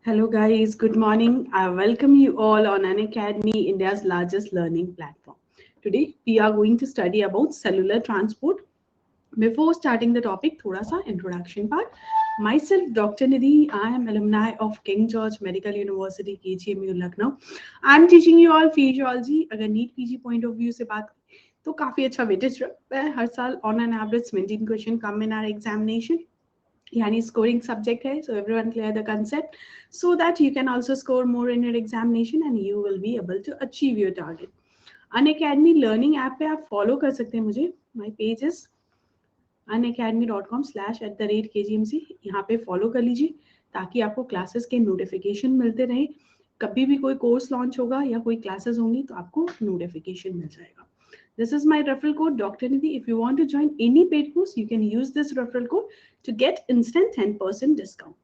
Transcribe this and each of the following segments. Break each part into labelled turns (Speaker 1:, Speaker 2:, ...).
Speaker 1: Hello guys, good morning. I welcome you all on Unacademy, India's largest learning platform. Today we are going to study about cellular transport. Before starting the topic, thoda sa introduction part. Myself, Dr. Nidhi, I am alumni of King George Medical University, KGMU, Lucknow. I am teaching you all physiology. अगर NEET PG point of view से बात तो काफी अच्छा weightage रखता है हर साल on an average 17 question come in are examination यानी स्कोरिंग सब्जेक्ट है so everyone clear the concept so that you can also score more in your examination and you will be able to achieve your target. Unacademy learning app पे आप follow कर सकते हैं मुझे. My page is unacademy.com/@kgmc. यहाँ पे follow कर लीजिए ताकि आपको classes के notification मिलते रहे. कभी भी कोई course launch होगा या कोई classes होंगी तो आपको notification मिल जाएगा. This is my referral code Dr. Nidhi. If you want to join any paid course, you can use this referral code to get instant 10% discount.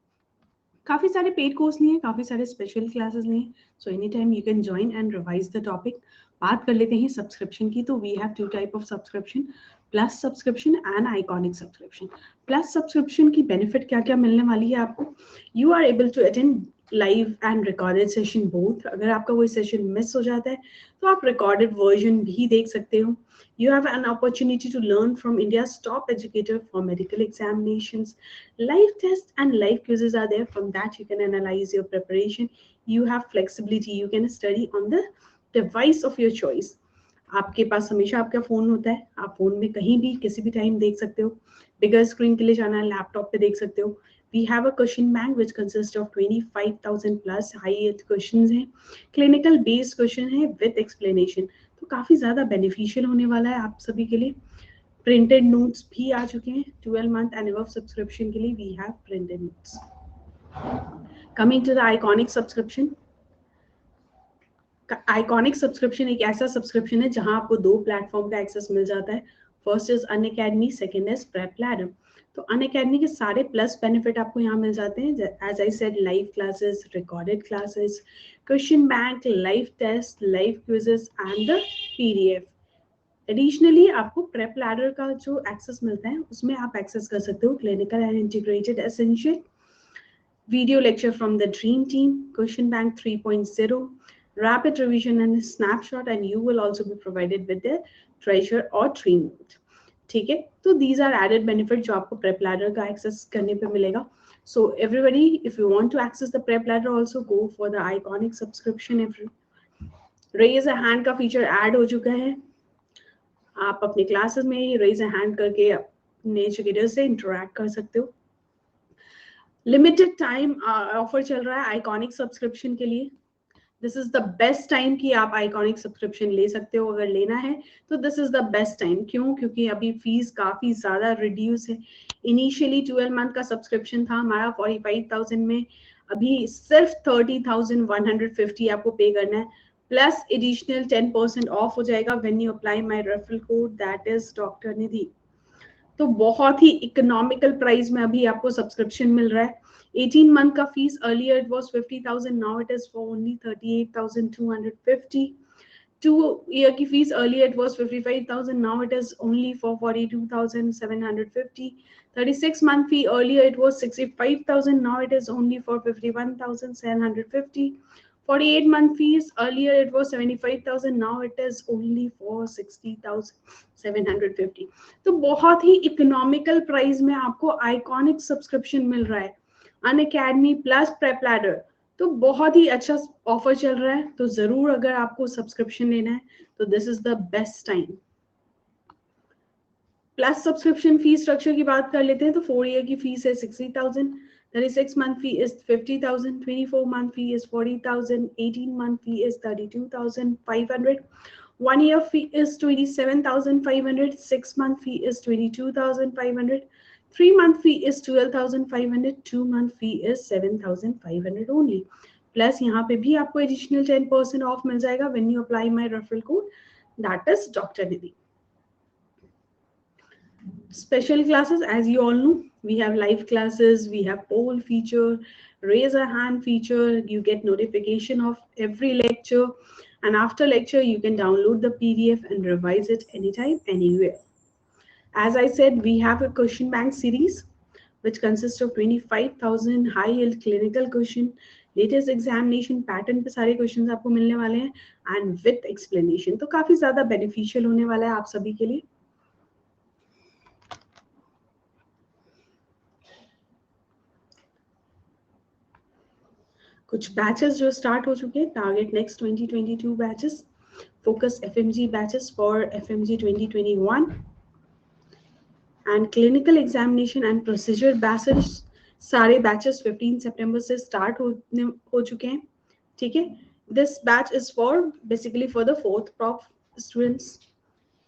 Speaker 1: काफी सारे पेड कोर्स लिए काफी सारे स्पेशल क्लासेस लिए so any time you can join and revise the topic. बात कर लेते हैं सब्सक्रिप्शन की. तो we have two type of subscription, plus subscription and iconic subscription. Plus subscription की बेनिफिट क्या क्या मिलने वाली है आपको? You are able to attend live and recorded session both. अगर आपका कोई सेशन मिस हो जाता है तो आप रिकॉर्डेड वर्जन भी देख सकते हो. You have an opportunity to learn from India's top educator for medical examinations. Live tests and live quizzes are there. From that, you can analyze your preparation. You have flexibility. You can study on the device of your choice. आपके पास हमेशा आपका phone होता है. आप phone में कहीं भी किसी भी टाइम देख सकते हो. बिगर स्क्रीन के लिए जाना है, लैपटॉप पे देख सकते हो. We have a question bank which consists of 25,000 plus high-yield questions हैं. Clinical based question है with explanation. तो काफी ज्यादा बेनिफिशियल होने वाला है आप सभी के लिए. प्रिंटेड नोट्स भी आ चुके हैं. 12 मंथ एंड अबव सब्सक्रिप्शन के लिए we have printed notes. Coming to the iconic subscription. Iconic subscription एक ऐसा सब्सक्रिप्शन है जहां आपको दो प्लेटफॉर्म का एक्सेस मिल जाता है. First is Unacademy, second is Prep Ladder. तो अनअकैडमी के सारे प्लस बेनिफिट आपको यहाँ मिल जाते हैं. As I said, live classes, recorded classes, question bank, live test, live quizzes and the PDF. Additionally आपको प्रेप लैडर का जो एक्सेस मिलता है उसमें आप एक्सेस कर सकते हो clinical and integrated essential, video lecture from the dream team, question bank 3.0, rapid revision and snapshot, and you will also be provided with the treasure or dream note. ठीक है, तो these are added benefit जो आपको prep ladder का access करने पे मिलेगा. So everybody, if you want to access the prep ladder, also go for the iconic subscription. Raise a hand का feature add हो चुका है. आप अपने क्लासेस में raise a hand करके अपने एजुकेटर से interact कर सकते हो. लिमिटेड टाइम ऑफर चल रहा है आइकॉनिक सब्सक्रिप्शन के लिए. This is the best time कि आप आइकॉनिक सब्सक्रिप्शन ले सकते हो. अगर लेना है तो this is the best time. क्यों? क्योंकि अभी फीस काफी ज्यादा रिड्यूस है. इनिशियली 12 मंथ का सब्सक्रिप्शन था हमारा 45,000 में. अभी सिर्फ 30,150 आपको पे करना है. प्लस एडिशनल 10% ऑफ हो जाएगा when you apply my referral code, that is doctor Nidhi. तो बहुत ही इकोनॉमिकल प्राइस में अभी आपको सब्सक्रिप्शन मिल रहा है. 18 month का fees earlier it was 50,000, now it is for only 38,250. 2 year की fees earlier it was 55,000, now it is only for 42,750. 36 month fee earlier it was 65,000, now it is only for 51,750. 48 month fees earlier it was 75,000, now it is only for 60,750. तो बहुत ही economical price में आपको iconic subscription मिल रहा है. Unacademy plus prep Ladder, तो बहुत ही अच्छा offer चल रहा है. तो जरूर अगर आपको सब्सक्रिप्शन लेना है तो this is the best time. Plus subscription fee structure की बात कर लेते हैं तो 4 year की फीस है 60,000, 36 month fee is 50,000, 24 month fee is 40,000, 18 month fee is 32,500, 1 year fee is 27,500, 6 month fee is 22,500, 3 month fee is 12,500, 2 month fee is 7,500 only. Plus यहाँ पे भी आपको एडिशनल 10% ऑफ मिल जाएगा when you apply my referral code, that is doctor Nidhi. Special classes, as you all know, we have live classes, we have poll feature, raise a hand feature, you get notification of every lecture, and after lecture you can download the PDF and revise it anytime, anywhere. As I said, we have a question bank series which consists of 25,000 high yield clinical question, latest examination pattern पे सारे questions आपको मिलने वाले हैं and with explanation, तो काफी ज्यादा beneficial होने वाला है आप सभी के लिए। कुछ बैचेस जो स्टार्ट हो चुके हैं, target next 2022 batches, focus FMG batches for FMG 2021 and clinical examination and procedure batches, सारे बैचेस 15 सितंबर से स्टार्ट हो चुके हैं। ठीक है, this batch is for basically for the 4th prof students.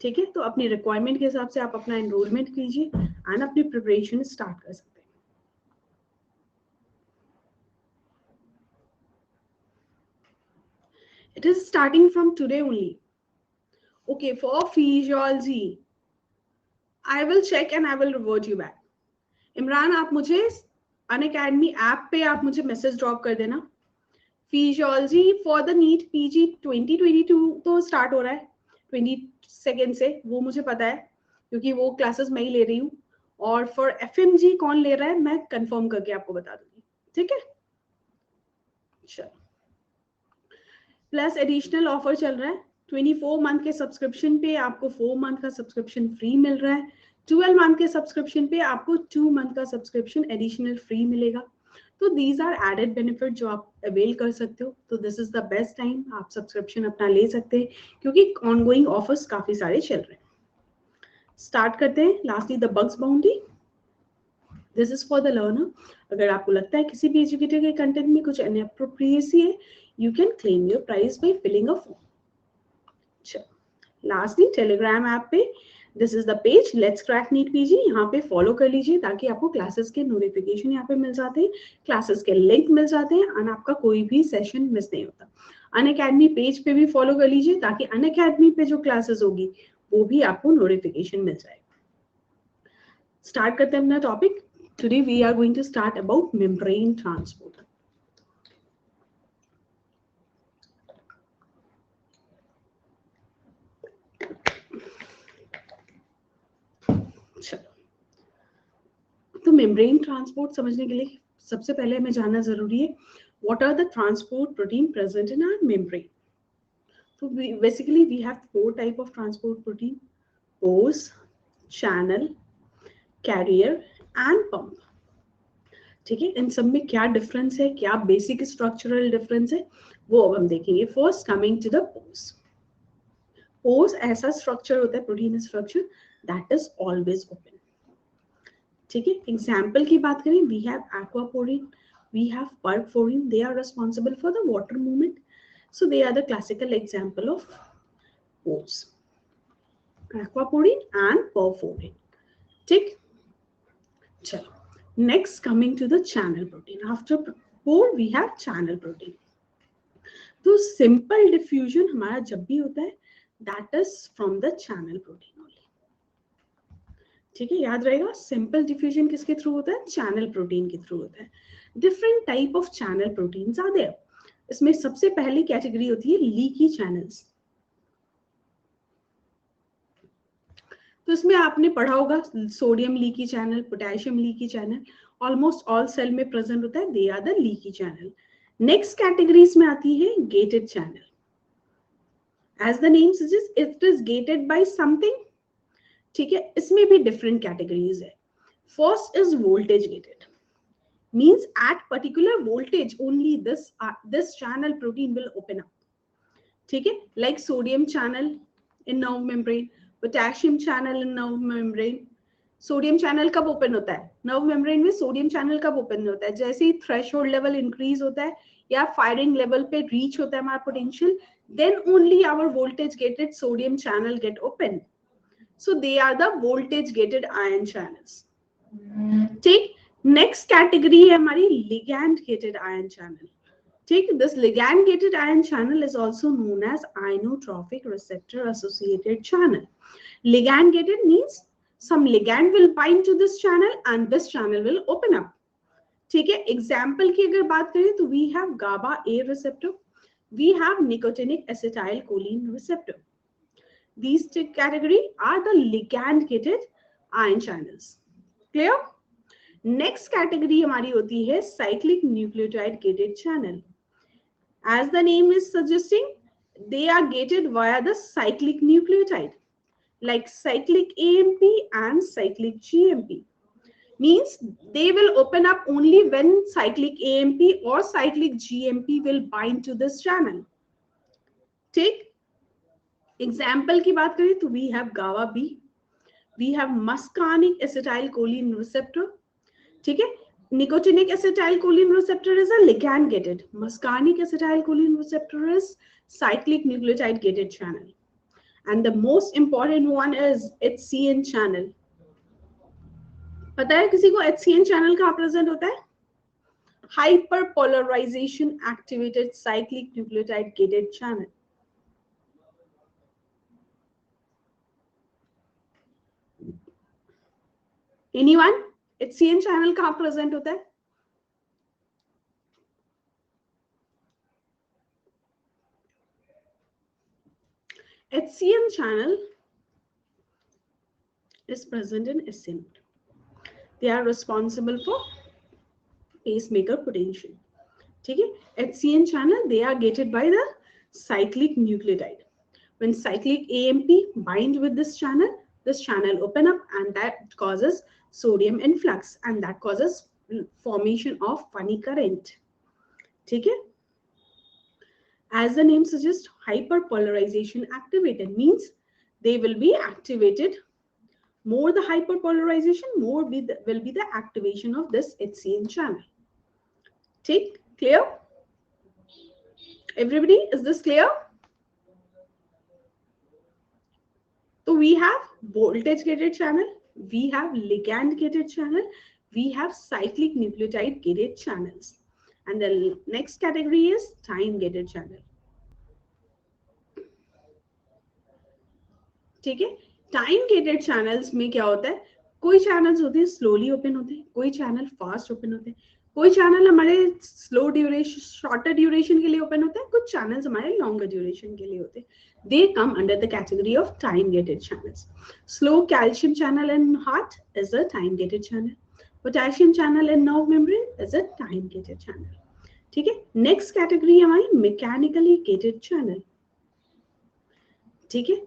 Speaker 1: ठीक है, तो अपनी रिक्वायरमेंट के हिसाब से आप अपना एनरोलमेंट कीजिए एंड अपनी प्रिपरेशन स्टार्ट कर सकते हैं। It is starting from today only. Okay, for physiology, I will check and I will revert you back. Imran, आप मुझे अनअकैडमी ऐप पे आप मुझे मैसेज ड्रॉप कर देना। Physiology for the NEET PG 2022 तो स्टार्ट हो रहा है 22 से, वो मुझे पता है क्योंकि वो क्लासेस मैं ही ले रही हूँ। और फॉर एफएमजी कौन ले रहा है मैं कंफर्म करके आपको बता दूंगी। ठीक है, चलो। प्लस एडिशनल ऑफर चल रहा है, 24 मंथ के सब्सक्रिप्शन पे आपको 4 मंथ का सब्सक्रिप्शन फ्री मिल रहा है, 12 मंथ के सब्सक्रिप्शन पे आपको 2 मंथ का सब्सक्रिप्शन एडिशनल फ्री मिलेगा। तो दीज आर एडेड बेनिफिट जो आप अवेल कर सकते हो। तो this is the best time, आप सब्सक्रिप्शन अपना ले सकते हैं क्योंकि ऑनगोइंग ऑफर्स काफी सारे चल रहे हैं। स्टार्ट करते हैं। Lastly the bugs boundary, this is for the learner. अगर आपको लगता है किसी भी एजुकेटर के कंटेंट में कुछ इनएप्रोप्रिएसी है, you can claim your prize by filling a form. Lastly, Telegram app पे this is the page Let's Crack NEET PG, यहाँ पे फॉलो कर लीजिए ताकि आपको क्लासेस के नोटिफिकेशन यहाँ पे मिल जाते हैं, क्लासेस के लिंक मिल जाते हैं और आपका कोई भी सेशन मिस नहीं होता। अनअकैडमी पेज पे भी फॉलो कर लीजिए ताकि अनअकैडमी पे जो क्लासेस होगी वो भी आपको नोटिफिकेशन मिल जाए। स्टार्ट करते हैं अपना topic. Today we are going to start about membrane transport. तो मेम्ब्रेन ट्रांसपोर्ट समझने के लिए सबसे पहले हमें जानना जरूरी है what are the transport protein present in our membrane. तो basically we have 4 type of transport protein, pores, channel, carrier and pump. ठीक है, इन सब में क्या डिफरेंस है, क्या बेसिक स्ट्रक्चरल डिफरेंस है, वो अब हम देखेंगे। First coming to the pores. Pores ऐसा स्ट्रक्चर होता है, protein structure that is always open. ठीक है, एग्जाम्पल की बात करें, we have aquaporin, we have perforin, they are responsible for the water movement, so they are the classical example of pores, aquaporin and perforin. ठीक, चलो next coming to the channel protein. After pore we have channel protein. तो simple diffusion हमारा जब भी होता है that is from the channel protein only. ठीक है, याद रहेगा, सिंपल डिफ्यूजन किसके थ्रू होता है, चैनल प्रोटीन के थ्रू होता है। Different type of channel proteins are there. इसमें सबसे पहली कैटेगरी होती है लीकी चैनल्स। तो इसमें आपने पढ़ा होगा sodium leaky channel, potassium leaky channel, almost all cell में प्रेजेंट होता है, they are the leaky channel. Next categories में आती है gated channel. As the name suggest it is gated by something. ठीक है, इसमें भी डिफरेंट कैटेगरीज है। First is voltage gated, means at particular voltage only this channel protein will open up. ठीक है, like sodium channel in nerve membrane, potassium channel in nerve membrane. Sodium channel कब open होता है nerve membrane में, sodium channel कब open होता है, जैसे ही थ्रेशोल्ड लेवल इंक्रीज होता है या फायरिंग लेवल पे रीच होता है हमारा potential, then only our voltage gated sodium channel gate open. So they are the voltage gated ion channels. ठीक, next category है हमारी ligand gated ion channel. ठीक, this ligand gated ion channel is also known as inotropic receptor associated channel. Ligand gated means some ligand will bind to this channel and this channel will open up. ठीक है, example की अगर बात करें तो we have GABA A receptor, we have nicotinic acetylcholine receptor. These category are the ligand gated ion channels. Clear? Next category हमारी होती है cyclic nucleotide gated channel. As the name is suggesting, they are gated via the cyclic nucleotide, like cyclic AMP and cyclic GMP. Means they will open up only when cyclic AMP or cyclic GMP will bind to this channel. ठीक, example की बात करें तो we have GABA B, we have muscarinic acetylcholine receptor. ठीक है, nicotinic acetylcholine receptor is a ligand gated. Muscarinic acetylcholine receptor is cyclic nucleotide gated channel. And the most important one is HCN channel. पता है किसी को HCN channel कहाँ present होता है? Hyperpolarization activated cyclic nucleotide gated channel. Anyone? HCN channel कहाँ present होता है? HCN channel is present in SN. They are responsible for pacemaker potential. ठीक है, HCN channel, they are gated by the cyclic nucleotide. When cyclic AMP bind with this channel open up, and that causes sodium influx, and that causes formation of funny current. ठीक है, as the name suggests, hyperpolarization activated means they will be activated. More the hyperpolarization, more will be the activation of this HCN channel. ठीक, clear? Everybody, is this clear? So we have voltage gated channel, we have ligand gated channel, we have cyclic nucleotide gated channels, and the next category is time gated channel. ठीक है, time gated channels में क्या होता है, कोई channels होते हैं slowly open होते हैं, कोई चैनल फास्ट ओपन होते हैं, कोई चैनल हमारे स्लो ड्यूरेशन शॉर्टर ड्यूरेशन के लिए ओपन होता है, कुछ चैनल्स हमारे लॉन्गर ड्यूरेशन के लिए होते हैं. They come under the category of time gated channels. Slow calcium channel in heart is a time gated channel. Potassium channel in nerve membrane is a time gated channel. ठीक है, next category हमारी mechanically gated channel. ठीक है,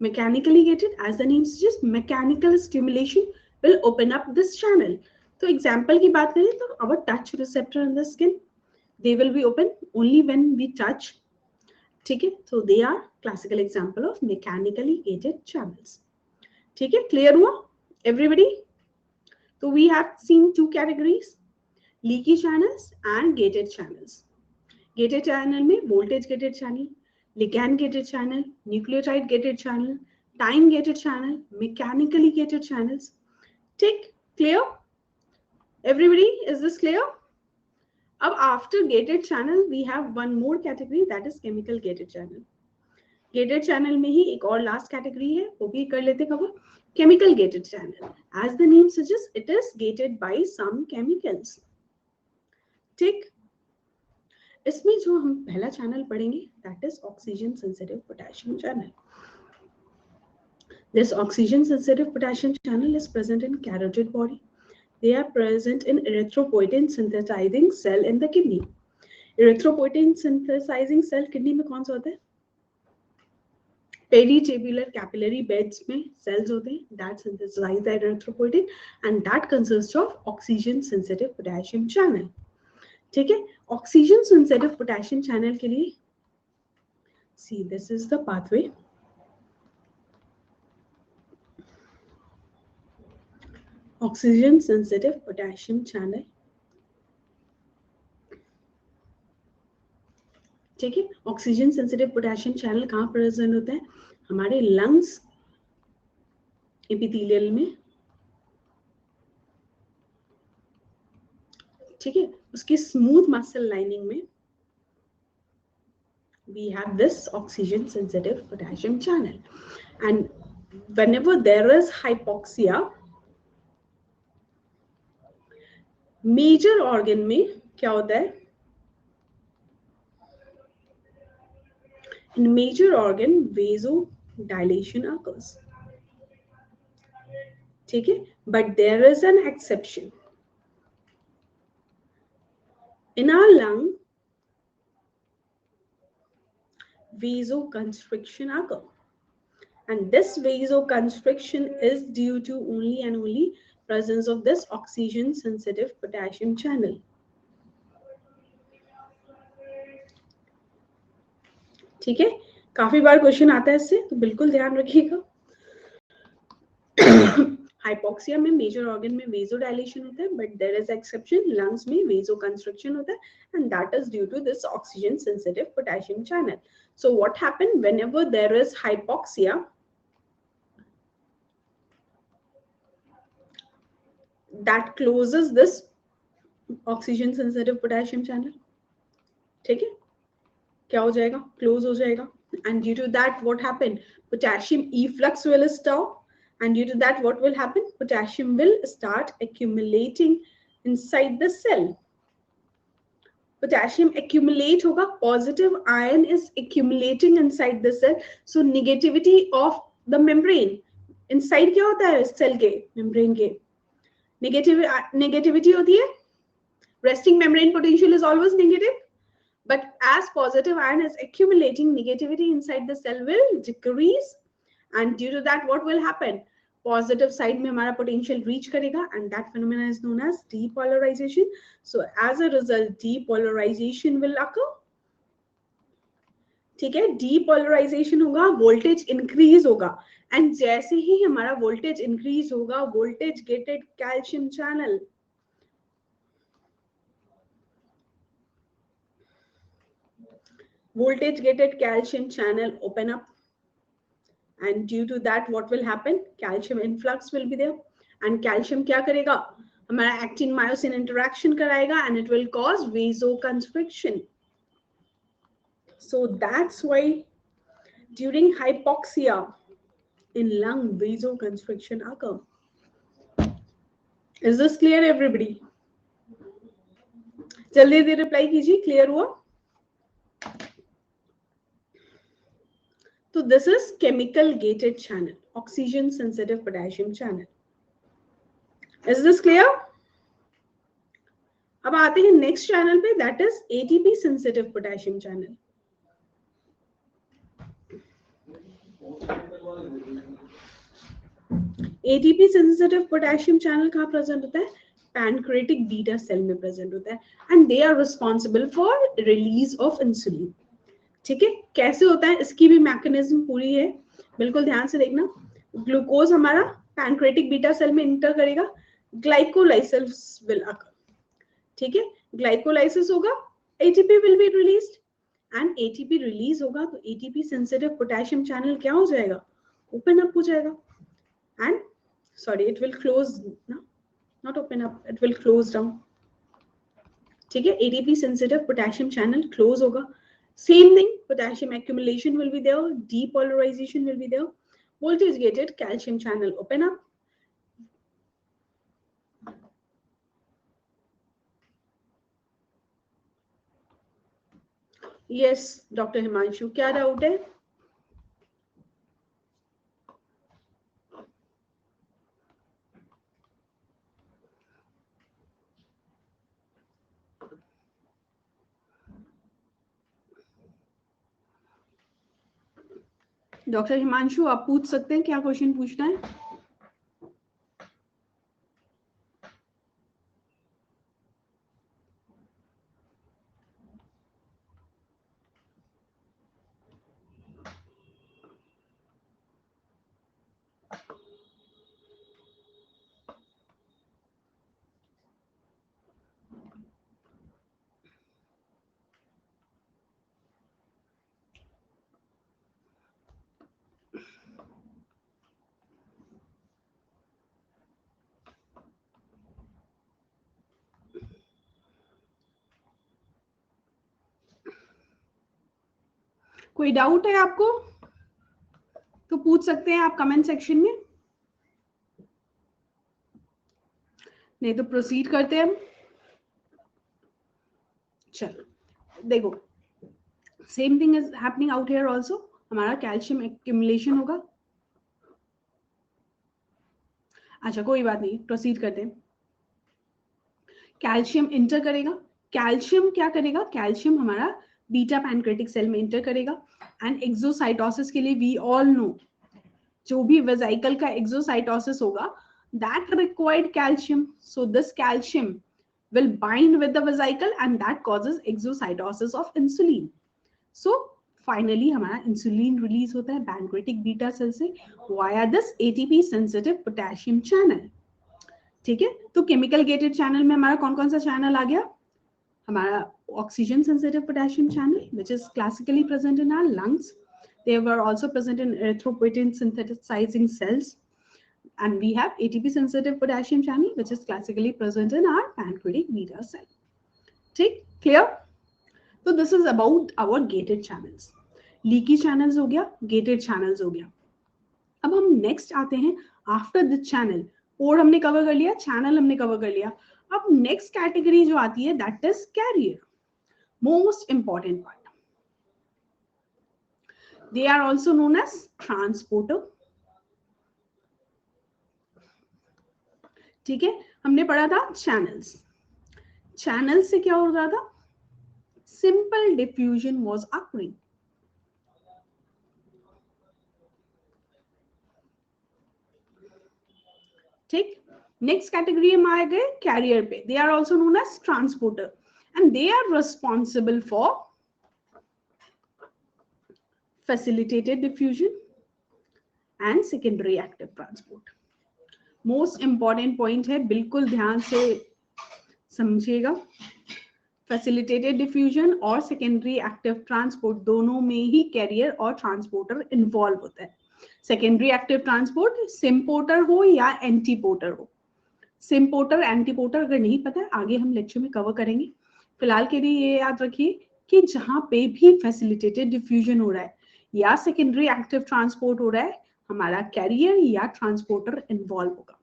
Speaker 1: mechanically gated, as the name suggests, mechanical stimulation will open up this channel. तो example की बात करें तो our touch receptor in the skin, they will be open only when we touch. ठीक है, so they are classical example of mechanically gated channels. ठीक है, clear हुआ everybody? So we have seen two categories, leaky channels and gated channels. Gated channel में voltage gated channel, ligand gated channel, nucleotide gated channel, time gated channel, mechanically gated channels. Tick, clear? Everybody, is this clear? Ab after gated channel, we have one more category, that is chemical gated channel. Gated channel में ही एक और last category है, वो भी कर लेते cover. Chemical gated channel, as the name suggests, it is gated by some chemicals. Tick. इसमें जो हम पहला चैनल पढ़ेंगे that is oxygen sensitive potassium channel. This oxygen sensitive potassium channel is present in carotid body. They are present in erythropoietin synthesizing cell in the kidney. Erythropoietin synthesizing cell kidney में कौन सा होता है? Peritubular capillary beds में cells होते हैं that synthesize the erythropoietin, and that consists of oxygen sensitive potassium channel. ठीक है, ऑक्सीजन सेंसिटिव पोटेशियम चैनल के लिए see this is the pathway. Oxygen sensitive potassium channel. ठीक है, ऑक्सीजन सेंसिटिव पोटेशियम चैनल कहाँ प्रेजेंट होता है? हमारे लंग्स एपिथेलियल में. ठीक है, उसकी स्मूथ मसल लाइनिंग में we have this oxygen sensitive potassium channel, and whenever there is hypoxia, major organ में क्या होता है? In major organ vasodilation occurs. ठीक है, but there is an exception. In our lung, vasoconstriction occurs. And this vasoconstriction is due to only and only presence of this oxygen sensitive potassium channel. ठीक है, काफी बार question आता है इससे, तो बिल्कुल ध्यान रखिएगा. हाइपोक्सिया में मेजर ऑर्गन में वेजोडाइलेशन होता है, but there is exception, lungs में वेजोकंस्ट्रिक्शन होता है, and that is due to this oxygen sensitive potassium channel. So what happen whenever there is hypoxia, that closes this oxygen sensitive potassium channel. ठीक है, क्या हो जाएगा, क्लोज हो जाएगा. And due to that what happened, potassium efflux will stop, and due to that what will happen, potassium will start accumulating inside the cell. Potassium accumulate होगा, positive ion is accumulating inside the cell, so negativity of the membrane. inside क्या होता है cell के membrane के, negativity होती है. Resting membrane potential is always negative, but as positive ion is accumulating, negativity inside the cell will decrease, and due to that what will happen, positive side में हमारा potential reach करेगा, and that phenomena is known as depolarization. So as a result depolarization will occur. ठीक है, depolarization होगा, voltage increase होगा, and जैसे ही हमारा voltage increase होगा, voltage gated calcium channel, voltage gated calcium channel open up, and due to that what will happen, calcium influx will be there, and calcium क्या करेगा, हमारा actin myosin interaction कराएगा, and it will cause vasoconstriction. So that's why during hypoxia in lung vasoconstriction occur. Is this clear everybody? जल्दी जल्दी reply कीजिए, clear हुआ? So this is chemical gated channel, oxygen sensitive potassium channel. Is this clear? अब आते हैं next channel पे, that is ATP sensitive potassium channel. ATP sensitive potassium channel कहाँ present होता है, pancreatic beta cell में present होता है, and they are responsible for release of insulin. ठीक है, कैसे होता है इसकी भी मैकेनिज्म पूरी है, बिल्कुल ध्यान से देखना. ग्लूकोज हमारा पैनक्रेटिक बीटा सेल में इंटर करेगा, ग्लाइकोलाइसिस विल अकर. ठीक है, ग्लाइकोलाइसिस होगा, ATP will be released, and ATP release होगा तो एटीपी सेंसिटिव पोटेशियम चैनल क्या हो जाएगा, ओपन अप हो जाएगा, and sorry it will close, not open up, it will close down. ठीक है, ATP sensitive potassium channel close होगा. Same thing, potassium accumulation will be there, depolarization will be there, voltage gated calcium channel open up. Yes, Dr. Himanshu, क्या doubt है? Doctor Himanshu आप पूछ सकते हैं, क्या क्वेश्चन पूछना है? कोई डाउट है आपको तो पूछ सकते हैं आप कमेंट सेक्शन में, नहीं तो प्रोसीड करते हैं हम. चलो देखो, same thing is happening out here also. हमारा कैल्शियम एक्यूमुलेशन होगा. अच्छा कोई बात नहीं, प्रोसीड करते हैं. कैल्शियम इंटर करेगा, कैल्शियम क्या करेगा, कैल्शियम हमारा बीटा पैनक्रेटिक सेल में इंटर करेगा एंड एक्सोसाइटोसिस के लिए वी ऑल नो जो भी वेसिकल का एक्सोसाइटोसिस होगा that required calcium, so this calcium will bind with the vesicle and that causes exocytosis of insulin. So finally हमारा इंसुलिन रिलीज होता है पैनक्रेटिक बीटा सेल से via this ATP sensitive potassium channel. ठीक है, तो chemical gated channel में हमारा कौन कौन सा चैनल आ गया, हमारा oxygen sensitive potassium channel which is classically present in our lungs. They were also present in erythropoietin synthesizing cells, and we have ATP sensitive potassium channel which is classically present in our pancreatic beta cell. ठीक, clear? So this is about our gated channels. Leaky channels हो गया, gated channels हो गया. अब हम next आते हैं after the channel. Pore हमने cover कर लिया, channel हमने cover कर लिया. अब next category जो आती है that is carrier. Most important part. They are also known as transporter. ठीक है, हमने पढ़ा था channels. Channels से क्या हो रहा था, simple diffusion was occurring. ठीक, next category हम आ गए carrier पे. They are also known as transporter and they are responsible for facilitated diffusion and secondary active transport. Most important point है, बिल्कुल ध्यान से समझिएगा. फैसिलिटेटेड डिफ्यूजन और सेकेंडरी एक्टिव ट्रांसपोर्ट दोनों में ही कैरियर और ट्रांसपोर्टर इन्वॉल्व होता है. सेकेंडरी एक्टिव ट्रांसपोर्ट सिम्पोर्टर हो या एंटीपोर्टर हो. सिम्पोर्टर एंटीपोर्टर अगर नहीं पता है आगे हम लेक्चर में कवर करेंगे. फिलहाल के लिए ये याद रखिए कि जहां पे भी फैसिलिटेटेड डिफ्यूजन हो रहा है या सेकेंडरी एक्टिव ट्रांसपोर्ट हो रहा है हमारा कैरियर या ट्रांसपोर्टर इन्वॉल्व होगा.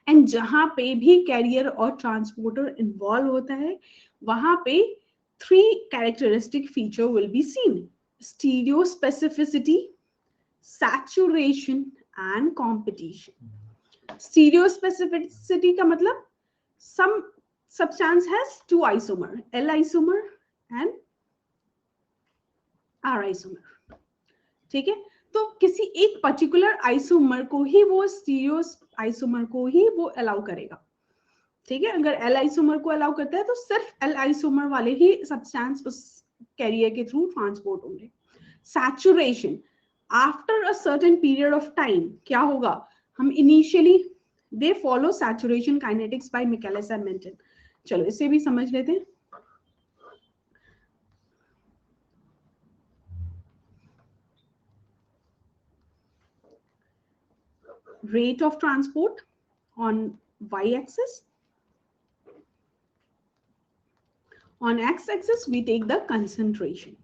Speaker 1: एंड जहां पे भी कैरियर और ट्रांसपोर्टर इन्वॉल्व होता है वहां पे 3 characteristic feature will be seen: stereo specificity, saturation and competition. Stereo specificity का मतलब some substance has 2 isomer, L isomer and R isomer. ठीक है, तो किसी एक पर्टिकुलर आइसोमर को ही वो स्टीरियो आइसोमर को ही वो अलाउ करेगा. ठीक है, अगर एल आइसोमर को अलाउ करता है तो सिर्फ एल आइसोमर वाले ही सब्सटेंस उस कैरियर के थ्रू ट्रांसपोर्ट होंगे. Saturation, after a certain period of time क्या होगा, हम initially they follow saturation kinetics by Michaelis and Menten. चलो इसे भी समझ लेते हैं. Rate of transport on y-axis. On x-axis, we take the concentration.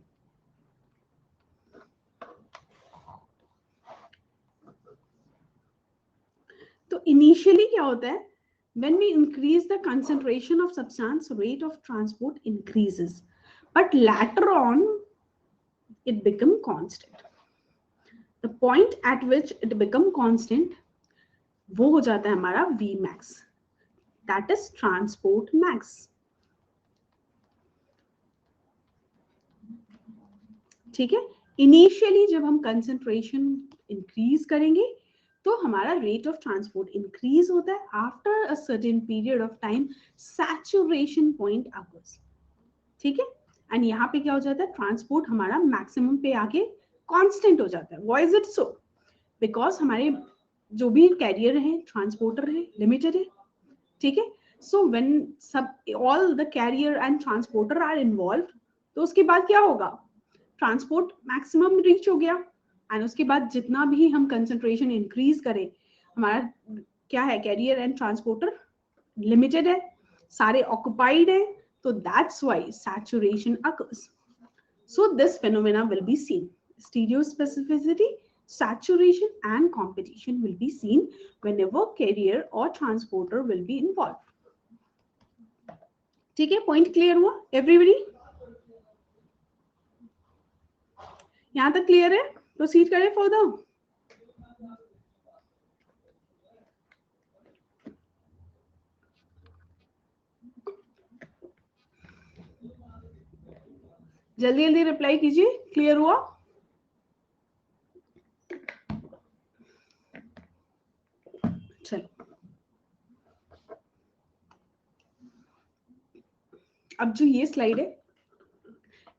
Speaker 1: तो initially क्या होता है, when we increase the concentration of substance, rate of transport increases, but later on it become constant. The point at which it become constant, वो हो जाता है हमारा V max. That is transport max. ठीक है, इनिशियली जब हम concentration increase करेंगे तो हमारा रेट ऑफ ट्रांसपोर्ट इंक्रीज होता है. After a certain period of time saturation point occurs. ठीक है, एंड यहाँ पे क्या हो जाता है, ट्रांसपोर्ट हमारा मैक्सिमम पे आके कांस्टेंट हो जाता है. Why is it so? Because हमारे जो भी कैरियर है ट्रांसपोर्टर है लिमिटेड है. ठीक है, सो व्हेन सब all the carrier and transporter are involve तो उसके बाद क्या होगा, ट्रांसपोर्ट मैक्सिमम रीच हो गया एंड उसके बाद जितना भी हम कंसंट्रेशन इंक्रीज करें हमारा क्या है, कैरियर एंड ट्रांसपोर्टर लिमिटेड है, सारे ऑक्युपाइड है, तो that's why saturation occurs. So this phenomena will be seen. Stereo specificity, saturation and competition will be seen whenever carrier or transporter will be involved. ठीक है, पॉइंट क्लियर हुआ everybody? यहां तक clear है? प्रोसीड करें further. जल्दी जल्दी reply कीजिए, क्लियर हुआ? चलो, अब जो ये स्लाइड है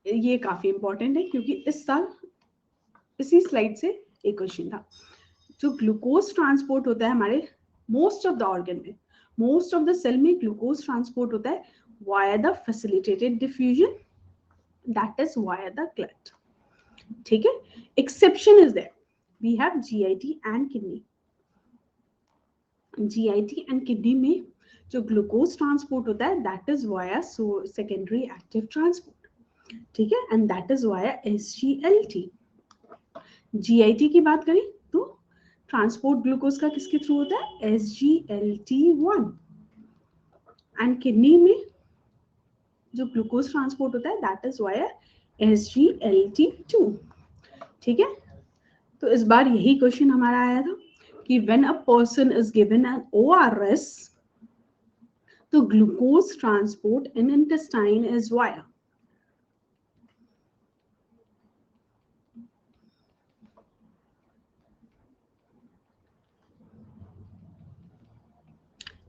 Speaker 1: ये काफी इंपॉर्टेंट है, क्योंकि इस साल इसी स्लाइड से एक क्वेश्चन था। जो ग्लूकोज ट्रांसपोर्ट होता है हमारे मोस्ट ऑफ द ऑर्गन में, मोस्ट ऑफ द सेल में ग्लूकोज ट्रांसपोर्ट होता है via the facilitated diffusion, that is via the gut. ठीक है, exception is there, we have GIT and kidney. GIT and kidney में जो ग्लूकोज ट्रांसपोर्ट होता है that is via secondary active transport, ठीक है, and that is via SGLT. GIT की बात करें तो ट्रांसपोर्ट ग्लूकोज का किसके थ्रू होता है, SGLT1, एंड किडनी में जो ग्लूकोज ट्रांसपोर्ट होता है दैट इज वाया SGLT2। ठीक है, तो इस बार यही क्वेश्चन हमारा आया था कि when a person is given an ORS, तो glucose transport in intestine is via,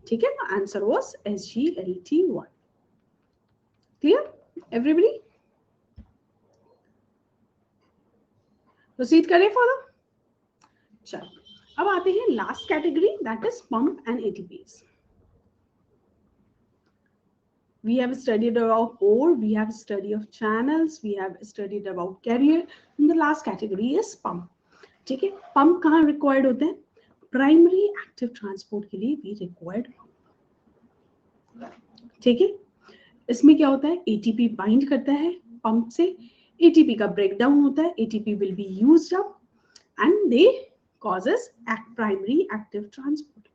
Speaker 1: ठीक है, answer was SGLT1। Clear everybody? Proceed करें फॉर। चलो, अब आते हैं last category, that is pump and ATPs। We have studied about ore, we have studied of channels, we have studied about carrier, and the last category is pump. ठीक है, pump कहाँ required होते हैं, primary active transport के लिए भी required. ठीक है, इसमें क्या होता है, ATP बाइंड करता है पंप से, ATP का ब्रेकडाउन होता है, ATP will be used up and they causes primary active transport.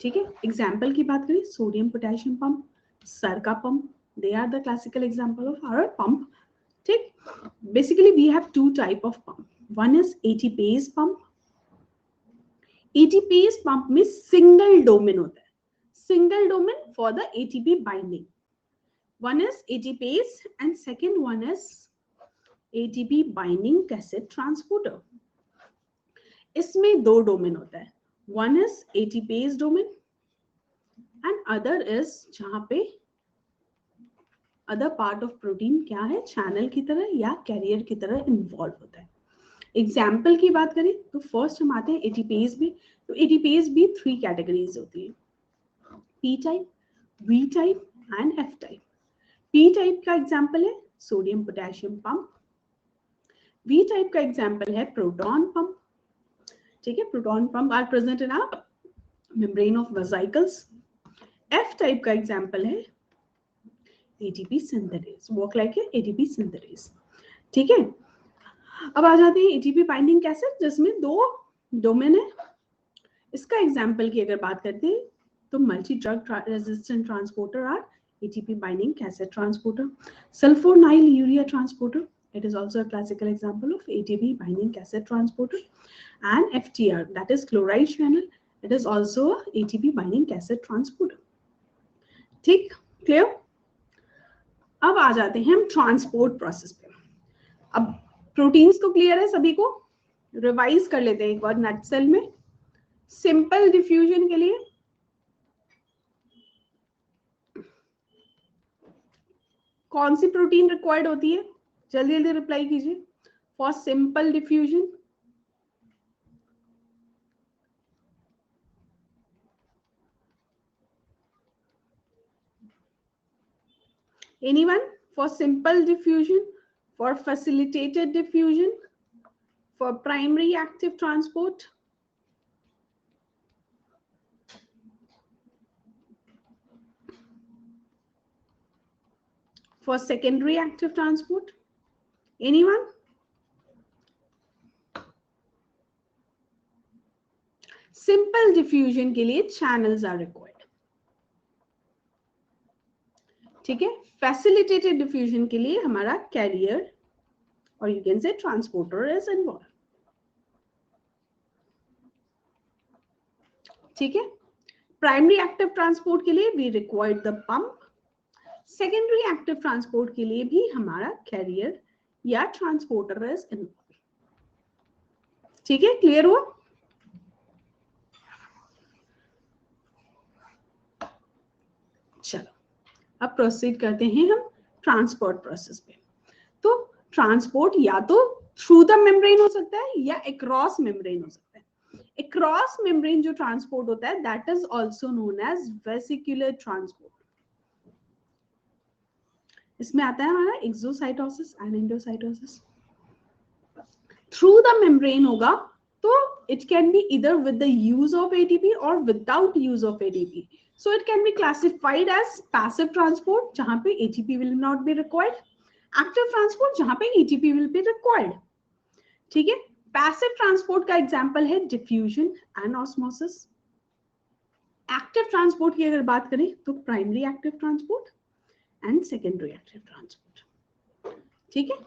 Speaker 1: ठीक है, एग्जाम्पल की बात करें, सोडियम पोटेशियम पंप, सर का pump, they are the classical example of our pump. ठीक, basically we have two type of pump, one is ATPase pump। ATPase pump में single domain होता है, single domain for the ATP binding, one is ATPase and second one is ATP binding cassette transporter। इसमें दो domain होता है, one is ATPase domain and other is जहां पे other part of protein क्या है, चैनल की तरह या कैरियर की तरह इन्वॉल्व होता है। एग्जाम्पल की बात करें तो फर्स्ट हम आते हैं एटीपेज में। तो एटीपेज भी 3 कैटेगरीज होती है, P type, V type and F type. P type का एग्जाम्पल है sodium potassium pump, V type का एग्जाम्पल है प्रोटॉन पंप। ठीक है, proton pump are present in a membrane of vesicles. F type का एग्जाम्पल है ATP synthesis, work like a ATP synthesis। ठीक है, अब आ जाते हैं ATP बाइंडिंग कैसेट, जिसमें दो डोमेन है। इसका एग्जांपल की अगर बात करते हैं तो multi drug resistant transporter are ATP binding cassette transporter, sulfonylurea transporter, it is also a classical example of ATP binding cassette transporter, and FTR, that is chloride channel, it is also a ATP binding cassette transporter। ठीक, clear? अब आ जाते हैं हम transport process पे। अब proteins तो clear है सभी को, रिवाइज कर लेते हैं एक बार नट सेल में। सिंपल डिफ्यूजन के लिए कौन सी प्रोटीन रिक्वायर्ड होती है, जल्दी जल्दी रिप्लाई कीजिए। For simple diffusion anyone, for simple diffusion, for facilitated diffusion, for primary active transport, for secondary active transport, anyone? Simple diffusion के लिए channels are required। ठीक है, facilitated diffusion के लिए हमारा carrier और you can say transporter is involved। ठीक है, primary active transport के लिए we required the pump secondary active transport के लिए भी हमारा कैरियर या ट्रांसपोर्टर इज इन्वॉल्व। ठीक है, क्लियर हुआ? चलो अब प्रोसीड करते हैं हम ट्रांसपोर्ट प्रोसेस पे। तो ट्रांसपोर्ट या तो थ्रू द मेम्ब्रेन हो सकता है या अक्रॉस मेम्ब्रेन हो सकता है। अक्रॉस मेम्ब्रेन जो ट्रांसपोर्ट होता है that is also known as vesicular transport. इसमें आता है हमारा exocytosis and endocytosis. Through the membrane होगा तो it can be either with the use of ATP or without use of ATP. So it can be classified as passive transport जहां पे ATP will not be required, active transport जहां पे ATP will be required. ठीक है, passive transport का example है diffusion and osmosis. Active transport की अगर बात करें तो primary active transport and secondary active transport. ठीक है,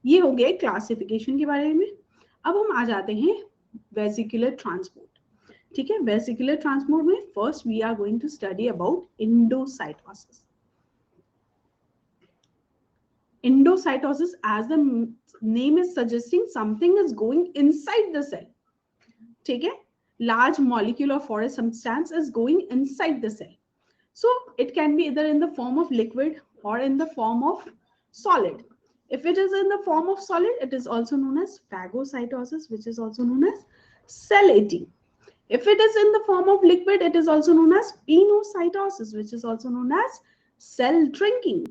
Speaker 1: ये हो गया क्लासिफिकेशन के बारे में। अब हम आ जाते हैं वेसिकुलर ट्रांसपोर्ट। ठीक है, वेसिकुलर ट्रांसपोर्ट में first we are going to study about endocytosis. Endocytosis as the name is suggesting something is going inside the cell. ठीक है, large molecule or foreign substance is going inside the cell, so it can be either in the form of liquid or in the form of solid. If it is in the form of solid, it is also known as phagocytosis, which is also known as cell eating. If it is in the form of liquid, it is also known as pinocytosis, which is also known as cell drinking.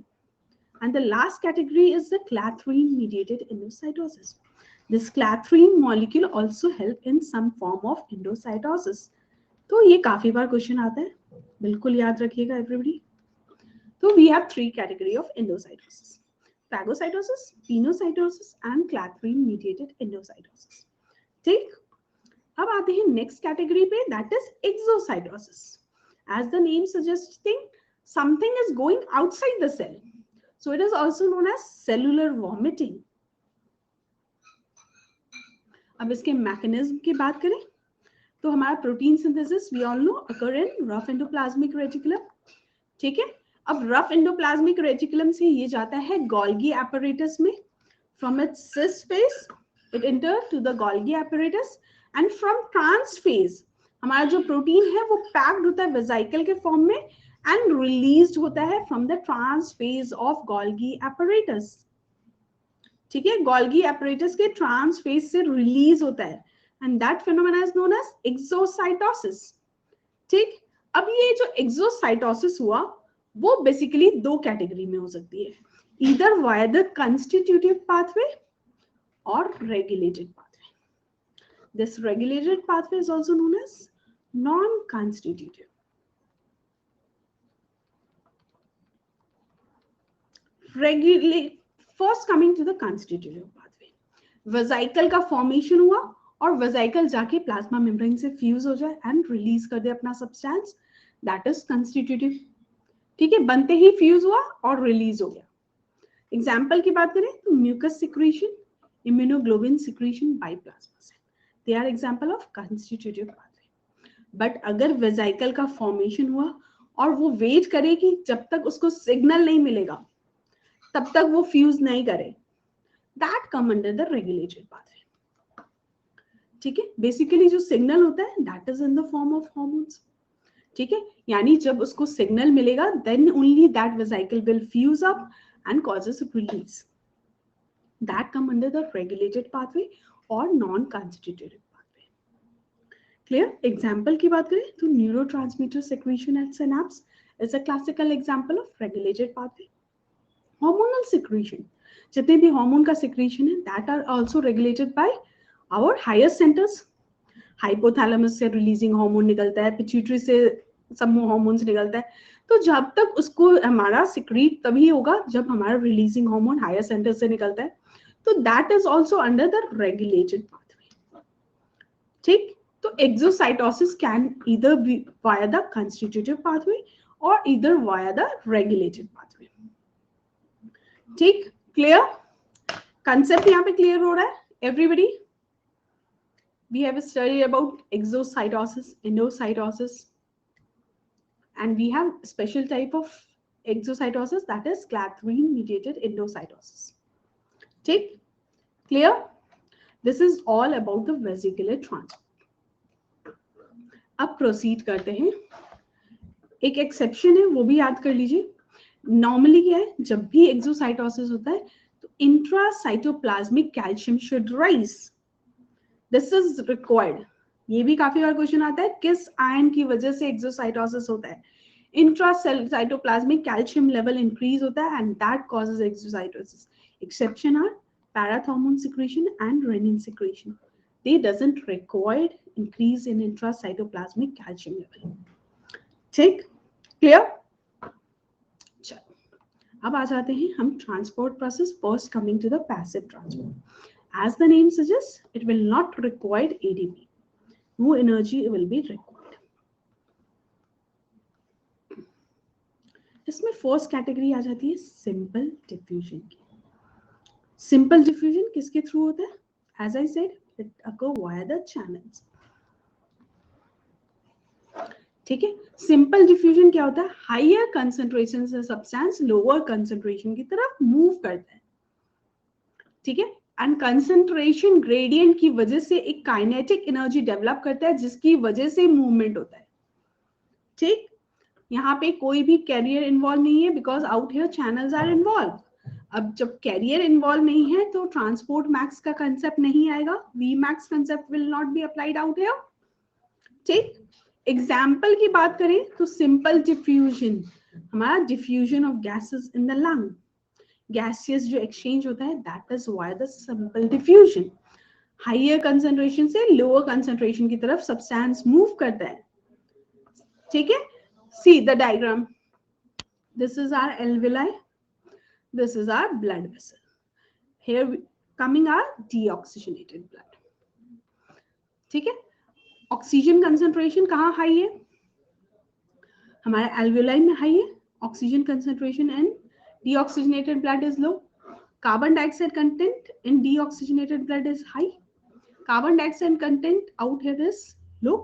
Speaker 1: And the last category is the clathrin mediated endocytosis. This clathrin molecule also help in some form of endocytosis. तो ये काफी बार question आता है, बिल्कुल याद रखिएगा everybody. तो we have three category of endocytosis: phagocytosis, pinocytosis and clathrin mediated endocytosis. ठीक, अब आते हैं नेक्स्ट कैटेगरी पे, that is exocytosis. As the name suggesting something is going outside the cell, so it is also known as cellular vomiting. अब इसके mechanism की बात करें तो हमारा protein synthesis we all know occur in rough endoplasmic reticulum. ठीक है, अब रफ एंडोप्लाज्मिक रेटिकुलम से ये जाता है गोल्गी एपरेटस में। From its cis face it enter to the Golgi apparatus and from trans face हमारा जो प्रोटीन है वो पैक्ड होता है वेसिकल के फॉर्म में एंड रिलीज्ड होता है from the trans face of Golgi apparatus. ठीक है, गोल्गी एपरेटस के ट्रांस फेज से रिलीज होता है and that phenomena is known as exocytosis. ठीक, अब ये जो एक्सोसाइटोसिस हुआ वो बेसिकली दो कैटेगरी में हो सकती है, either via the constitutive pathway or regulated pathway. This regulated pathway is also known as non constitutive. Regulate first coming to the constitutive pathway, vesicle का फॉर्मेशन हुआ और वेसिकल जाके प्लाज्मा मेम्ब्रेन से फ्यूज हो जाए एंड रिलीज कर दे अपना substance, that is constitutive. ठीक है, बनते ही फ्यूज हुआ और रिलीज हो गया। एग्जाम्पल की बात करें तो mucus secretion, immunoglobin secretion by plasma cell, they are example of constitutive pathway. But अगर वेसिकल का फॉर्मेशन हुआ और वो वेट करे कि जब तक उसको सिग्नल नहीं मिलेगा तब तक वो फ्यूज नहीं करे, that come under the regulated pathway. ठीक है, बेसिकली जो सिग्नल होता है that is in the form of hormones. ठीक है, यानी जब उसको सिग्नल मिलेगा then only that vesicle will fuse up and causes release, that come under the regulated pathway or non constitutive pathway. Clear? Example की बात करें तो neurotransmitter secretion at synapse is a classical example of regulated pathway. Hormonal secretion, जितने भी hormone का secretion है that are also regulated by our higher centres. Hypothalamus से releasing hormone निकलता है, पिट्यूटरी से सब हार्मोन्स निकलता है, तो जब तक उसको हमारा सिक्रीट तभी होगा जब हमारा रिलीजिंग हार्मोन हायर सेंटर से निकलता है, तो that is also under the regulated pathway. ठीक, तो exocytosis can either be via the constitutive pathway or either via the regulated pathway. ठीक, क्लियर? कंसेप्ट यहाँ पे क्लियर हो रहा है everybody? We have studied about exocytosis, endocytosis, and we have special type of exocytosis, that is clathrin mediated endocytosis. ठीक, clear? This is all about the vesicular transport. अब proceed करते हैं. एक एक्सेप्शन है, वो भी याद कर लीजिए. नॉर्मली क्या है, जब भी एक्सोसाइटोसिस होता है तो intracytoplasmic calcium should rise. This is required. ये भी काफी बार क्वेश्चन आता है, किस आयन की वजह से एक्सोसाइटोसिस होता है. इंट्रासाइटोप्लाज्मिक कैल्शियम लेवल इंक्रीज होता है and that causes exocytosis. Exception are parathormone secretion and renin secretion. They doesn't require increase in intracytoplasmic calcium level. ठीक, clear? चलो, अब आ जाते हैं हम transport process. First coming to the passive transport. As the name suggests, it will not require ADP. No energy will be required. इसमें first category आ जाती है सिंपल डिफ्यूजन की. सिंपल डिफ्यूजन किसके थ्रू होता है? As I said, it occur via the channels. ठीक है, simple diffusion क्या होता है? हायर कंसंट्रेशन से सब्सटेंस लोअर कंसंट्रेशन की तरफ मूव करता है. ठीक है, एंड कंसंट्रेशन ग्रेडियंट की वजह से एक काइनेटिक एनर्जी डेवलप करता है जिसकी वजह से मूवमेंट होता है. ठीक, यहाँ पे कोई भी कैरियर इन्वॉल्व नहीं है because out here channels are involve. अब जब कैरियर इन्वॉल्व नहीं है तो ट्रांसपोर्ट मैक्स का कंसेप्ट नहीं आएगा. V max concept will not be applied out here. ठीक, एग्जाम्पल की बात करें तो सिंपल डिफ्यूजन हमारा diffusion of gases in the lung. Gaseous जो एक्सचेंज होता है that is why the simple diffusion. Higher concentration से लोअर कंसंट्रेशन की तरफ सब्सटेंस मूव करता है. ठीक है, see the diagram. This is our alveoli. This is our blood vessel. Here coming our deoxygenated blood. ठीक है, ऑक्सीजन कंसंट्रेशन कहाँ हाई है? हमारे एल्वियोलाई में हाई है. Oxygen concentration in deoxygenated blood is low. Carbon dioxide content in deoxygenated blood is high. Carbon dioxide content out here is low.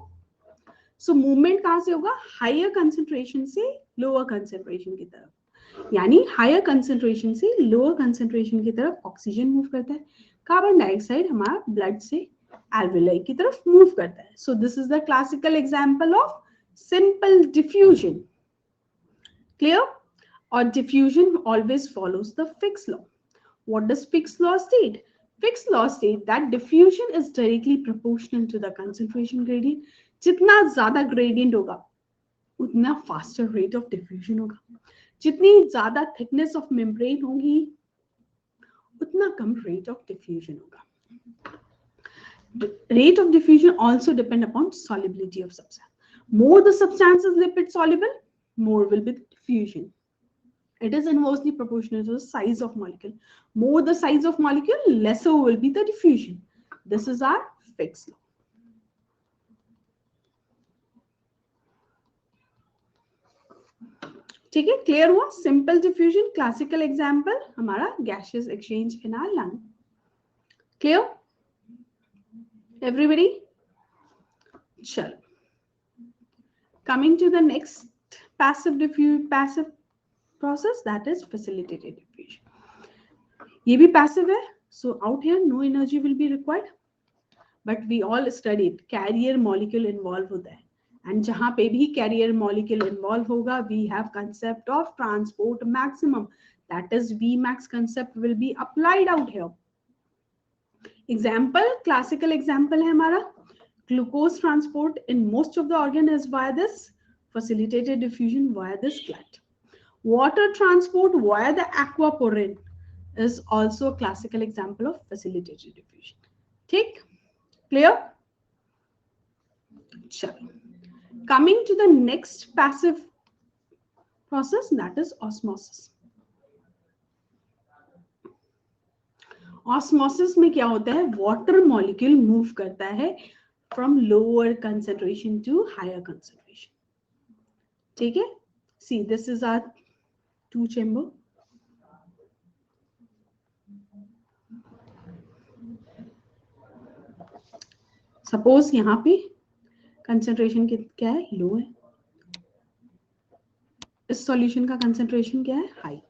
Speaker 1: So movement कहाँ से होगा? हायर कंसंट्रेशन से lower concentration की तरफ. यानी हायर कंसंट्रेशन से lower concentration की तरफ ऑक्सीजन मूव करता है. कार्बन डाइऑक्साइड हमारा ब्लड से एल्वियोलाई की तरफ मूव करता है. So this is the classical example of simple diffusion. Clear? और diffusion always follows the Fick's law. What does Fick's law state? Fick's law state that diffusion is directly proportional to the concentration gradient. जितना ज्यादा gradient होगा उतना faster rate of diffusion होगा. जितनी ज्यादा thickness of membrane होगी उतना कम rate of diffusion होगा. Rate of diffusion also depend upon solubility of substance. More the substance is lipid soluble, more will be the diffusion. It is inversely proportional to the size of molecule. More the size of molecule, lesser will be the diffusion. This is our fixed law. ठीक है, clear हुआ? Simple diffusion classical example हमारा gaseous exchange in our lung. Clear everybody? चलो, coming to the next passive process that is facilitated diffusion. ये भी passive है. So out here no energy will be required, but we all studied carrier molecule involve होता है. And जहां पे भी carrier molecule involve होगा we have concept of transport maximum, that is V max concept will be applied out here. Example, classical example है हमारा glucose transport in most of the organ is via this facilitated diffusion via this GLUT. Water transport via the aquaporin is also a classical example of facilitated diffusion. ठीक, clear? चलो, coming to the next passive process, that is osmosis. Osmosis में क्या होता है? Water molecule move करता है from lower concentration to higher concentration. ठीक है? See, this is our two chamber. Suppose यहाँ पे कंसेंट्रेशन क्या है? लो है. इस सॉल्यूशन का कंसेंट्रेशन क्या है? हाई।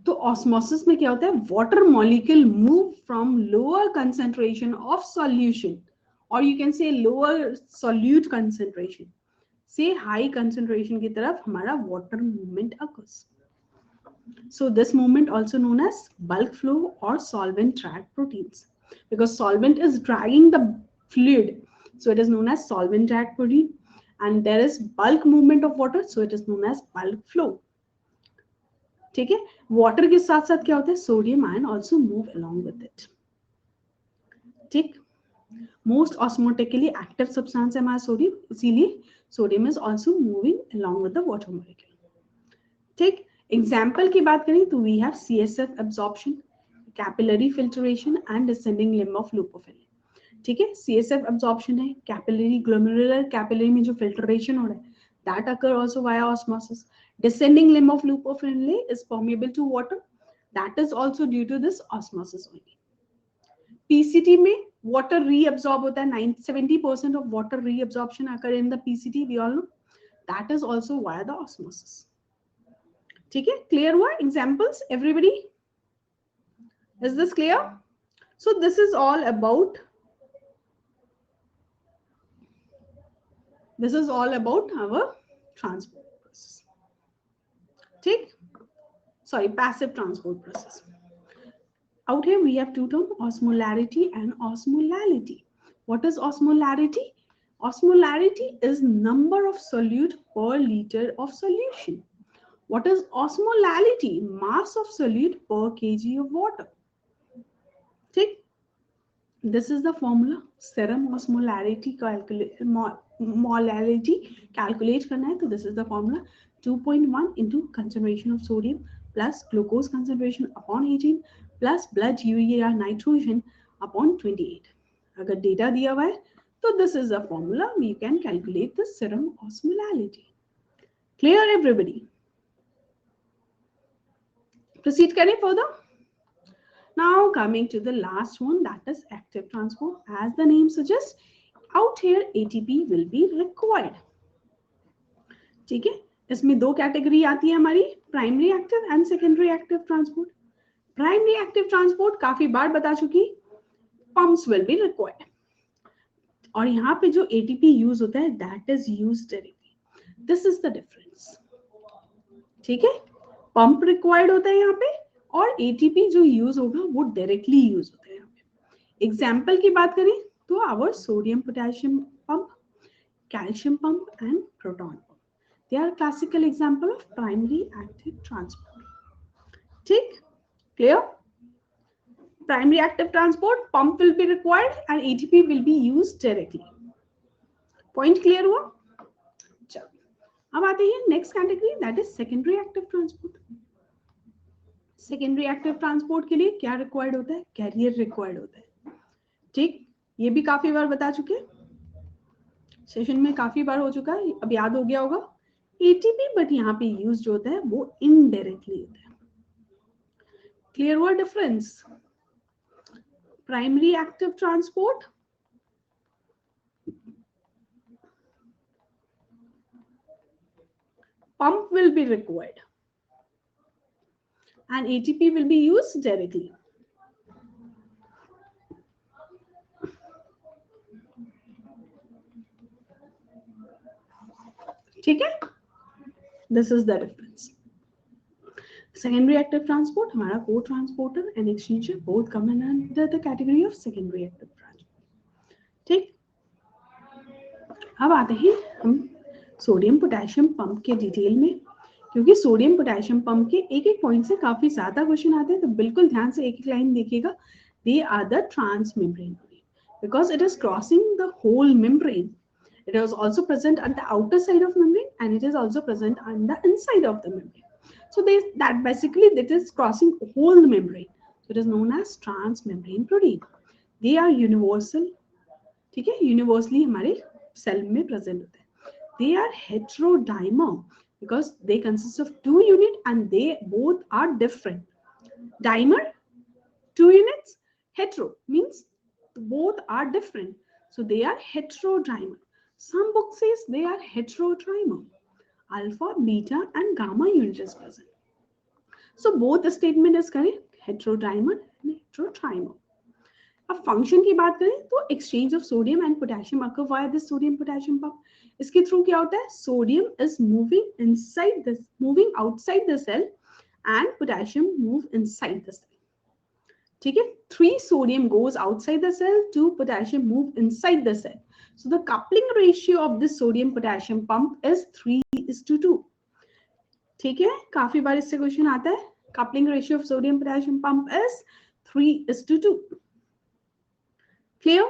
Speaker 1: तो ऑस्मोसिस में क्या होता है? Water molecule move from lower concentration of solution, और you can say lower solute concentration से हाई कंसेंट्रेशन की तरफ हमारा water movement occurs. So this movement also known as bulk flow or solvent drag proteins, because solvent is dragging the fluid, so it is known as solvent drag protein, and there is bulk movement of water, so it is known as bulk flow. ठीक है, water के साथ साथ क्या होता है? Sodium ion also move along with it. ठीक, most osmotically active substance है हमारा सोडियम, इसीलिए sodium is also moving along with the water molecule. ठीक, एग्जाम्पल की बात करें तो we have CSF absorption, capillary filtration and descending limb of loop of Henle. ठीक है, CSF एब्जॉर्प्शन है, कैपिलरी ग्लोमेरुलर कैपिलरी में जो फिल्ट्रेशन हो रहा है that occur also via osmosis. Descending limb of Leucophilinae is permeable to water, that is also due to this osmosis only. PCT में water reabsorb होता है, 70% of water reabsorption occur in the PCT, we all know, that is also via the osmosis. ठीक है, clear हुआ? Examples everybody, is this clear? So this is all about our transport process. ठीक, sorry, passive transport process. Out here we have two terms, osmolarity and osmolality. What is osmolarity? Osmolarity is number of solute per liter of solution. What is osmolality? Mass of solute per kg of water. ठीक, this is the formula. Serum osmolarity calculate करना है तो this is the formula. 2.1 into concentration of sodium plus glucose concentration upon 18 plus blood urea nitrogen upon 28. अगर data दिया हुआ है तो this is the formula, we can calculate the serum osmolality. Clear everybody? Proceed करें further. Now coming to the last one, that is active transport. As the name suggests, out here ATP will be required. ठीक है, इसमें दो category आती है हमारी, primary active and secondary active transport. Primary active transport काफी बार बता चुकी, पंप्स विल बी रिक्वायर्ड, और यहाँ पे जो ATP यूज होता है that is used directly, this is the difference. ठीक है, पंप रिक्वायर्ड होता है यहाँ पे, और ATP जो यूज होगा वो डायरेक्टली यूज होता है यहाँ पे। एग्जाम्पल की बात करें तो our sodium potassium pump, calcium pump and proton pump, they are classical example of primary active transport. ठीक, clear? Primary active transport, pump will be required and ATP will be used directly. Point clear हुआ? चलो, अब आते हैं next category, that is secondary active transport. Secondary active transport के लिए क्या required होता है? कैरियर रिक्वायर्ड होता है। ठीक, ये भी काफी बार बता चुके हैं, सेशन में काफी बार हो चुका है, अब याद हो गया होगा। ATP बट यहाँ पे यूज जो होता है वो इनडायरेक्टली होता है। क्लियर हुआ difference? Primary active transport, pump will be required and ATP will be used directly. ठीक है, this is the difference. Secondary active transport, हमारा co-transporter and exchanger both come under the category of secondary active transport. ठीक, अब आते हैं हम sodium potassium pump के detail में, क्योंकि सोडियम पोटेशियम पंप के एक एक पॉइंट से काफी ज्यादा क्वेश्चन आते हैं, तो बिल्कुल ध्यान से एक एक लाइन देखिएगा। They are the transmembrane because it is crossing the whole membrane. It is also present at the outer side of membrane and it is also present on the inside of the membrane. So that basically that is crossing whole membrane. So it is known as transmembrane protein. They are universal. ठीक है, universally हमारे cell में present होते हैं. They are heterodimer because they consist of two units and they both are different. Dimer, two units. Hetero means both are different, so they are heterodimer. Some book says they are heterodimer. Alpha, beta and gamma unit is present. So both the statement is correct, heterodimer and heterotrimer. अब function की बात करें तो exchange of sodium and potassium occur via this sodium potassium pump. इसके थ्रू क्या होता है, sodium is moving inside this, moving outside the cell and potassium move inside the cell. ठीक है, 3 sodium goes outside the cell, 2 potassium move inside the cell. So the coupling ratio of this sodium potassium pump is 3:2. ठीक है, काफी बार इससे question आता है. Coupling ratio of sodium potassium pump is 3:2. Clear?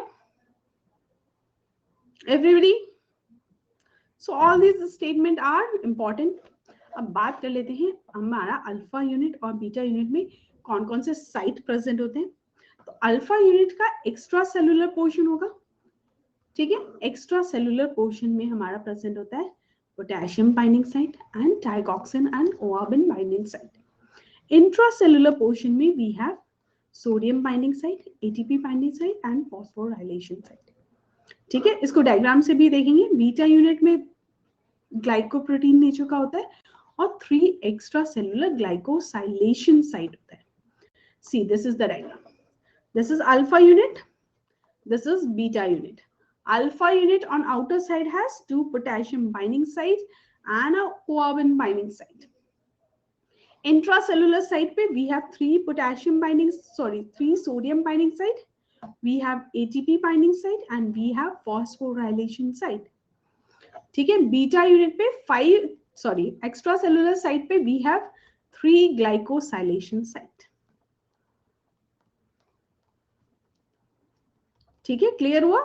Speaker 1: Everybody? So all these statements are important. अब बात कर लेते हैं हमारा अल्फा यूनिट और बीटा यूनिट में कौन कौन से साइट प्रेजेंट होते हैं. तो अल्फा यूनिट का एक्स्ट्रा सेलुलर पोर्शन होगा. ठीक है, एक्स्ट्रा सेलुलर पोर्शन में हमारा प्रेजेंट होता है potassium binding site and digoxin and ouabain binding site. Intracellular portion में we have sodium binding site, ATP binding site and phosphorylation site. ठीक है, इसको डायग्राम से भी देखेंगे. बीटा यूनिट में ग्लाइकोप्रोटीन नेचर का होता है और 3 एक्स्ट्रा सेलुलर ग्लाइकोसाइलेशन साइट होता है. See, this is the diagram. This is alpha unit. This is beta unit. Alpha unit on outer side has 2 potassium binding sites and a covalent binding site. Intracellular site pe we have 3 sodium binding site. We have ATP binding site and we have phosphorylation site. ठीक है, beta unit पे 5 extracellular site पे we have 3 glycosylation site. ठीक है, clear हुआ.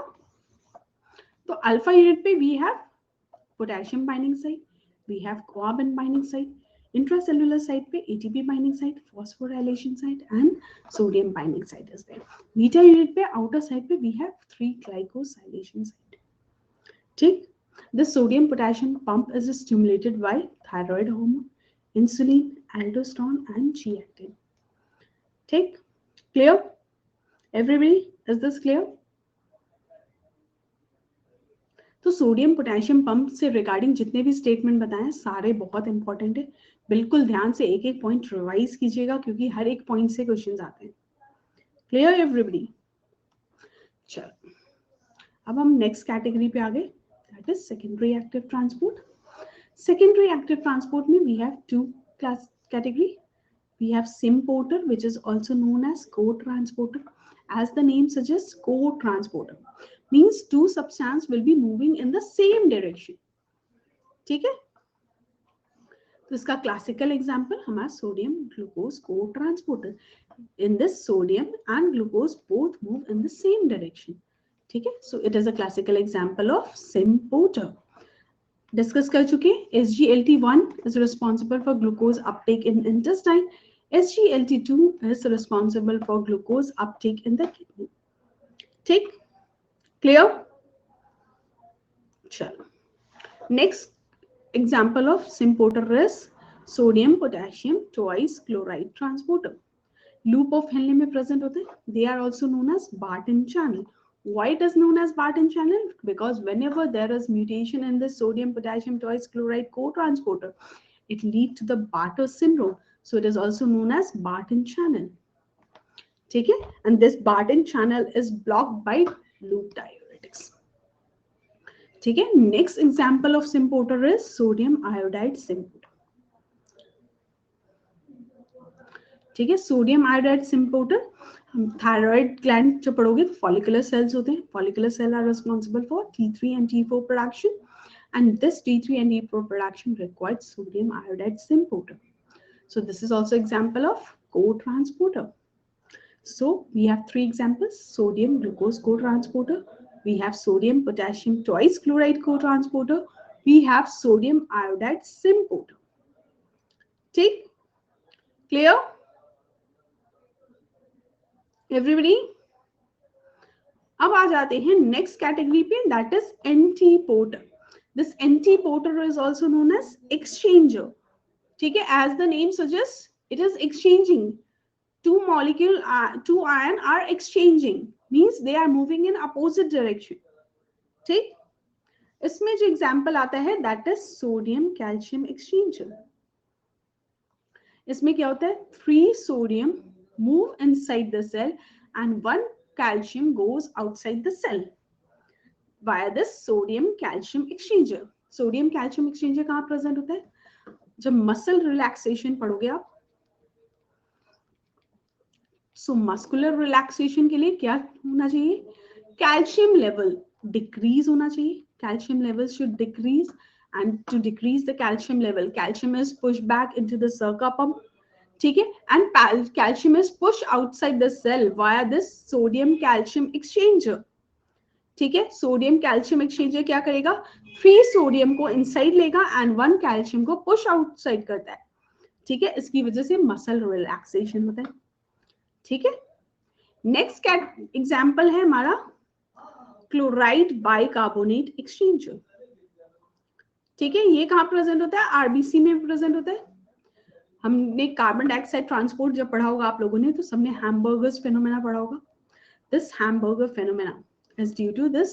Speaker 1: तो alpha unit पे we have potassium binding site, we have ouabain binding site. Intracellular site पे ATP binding site, phosphorylation site and sodium binding site is there. Beta unit पे outer side पे we have 3 glycosylation site. ठीक, this sodium potassium pump is stimulated by thyroid hormone, insulin, aldosterone and G actin. ठीक, clear everybody, is this clear? तो sodium potassium pump से regarding जितने भी statement बताए सारे बहुत इंपॉर्टेंट है. बिल्कुल ध्यान से एक एक पॉइंट रिवाइज कीजिएगा क्योंकि हर एक पॉइंट से क्वेश्चंस आते हैं. Clear everybody? चलो अब हम नेक्स्ट कैटेगरी पे आ गए, that is secondary active transport. Secondary active transport में we have 2 class category. We have symporter which is also known as cotransporter. As the name suggests, co-transporter means 2 substances will be moving in the same direction. ठीक है, तो इसका classical example हमारा sodium glucose cotransporter. In this, sodium and glucose both move in the same direction. ठीक है, so it is a classical example of Symporter. Discuss कर चुके. SGLT1 is responsible for glucose uptake in intestine. SGLT2 is responsible for glucose uptake in the kidney. ठीक, clear? चलो, next example of Symporter is sodium potassium twice chloride transporter. Loop of Henle में present होते हैं. They are also known as Barton channel. Why it is known as Barton channel? Because whenever there is mutation in the sodium potassium twice chloride co-transporter, it leads to the Bartter syndrome. So it is also known as Barton channel. ठीक है, and this Barton channel is blocked by loop diuretics. ठीक है, next example of Symporter is sodium iodide Symporter. ठीक है, sodium iodide सिम्पोर्टर. हम thyroid gland जब पढ़ोगे तो फॉलिकुलर सेल्स होते हैं. Follicular cell are responsible for T3 and T4 production, and this T3 and T4 production requires sodium iodide Symporter. So this is also example of co-transporter. So we have 3 examples: sodium glucose co-transporter, we have sodium potassium twice chloride co-transporter, we have sodium iodide Symporter. ठीक, clear everybody? अब आ जाते हैं next category पे, that is antiporter. This antiporter is also known as exchanger. ठीक है, as the name suggest it is exchanging. two ion are exchanging, means they are moving in opposite direction. ठीक, इसमें जो एग्जाम्पल आता है that is sodium calcium exchanger. इसमें क्या होता है, 3 sodium move inside the cell and 1 calcium goes outside the cell via this sodium calcium exchanger. Sodium calcium exchanger कहाँ प्रेजेंट होता है, जब मसल रिलैक्सेशन पढ़ोगे आप. सो मस्कुलर रिलैक्सेशन के लिए क्या होना चाहिए, कैल्शियम लेवल डिक्रीज होना चाहिए. Calcium level should decrease, and to decrease the calcium level, calcium is pushed back into the Surca pump. ठीक है, and calcium is pushed outside the cell via this sodium calcium exchanger. ठीक है, sodium calcium exchanger क्या करेगा, 3 sodium को inside लेगा and 1 calcium को push outside करता है. ठीक है, इसकी वजह से मसल रिलैक्सेशन होता है. ठीक है, नेक्स्ट एग्जांपल है हमारा क्लोराइड बाइकार्बोनेट एक्सचेंजर. ठीक है, ये कहाँ प्रेजेंट होता है, आरबीसी में प्रेजेंट होता है. हमने कार्बन डाइऑक्साइड ट्रांसपोर्ट जब पढ़ा होगा आप लोगों ने, तो सबने हैमबर्गर्स फेनोमेना पढ़ा होगा. This hamburger phenomena is due to this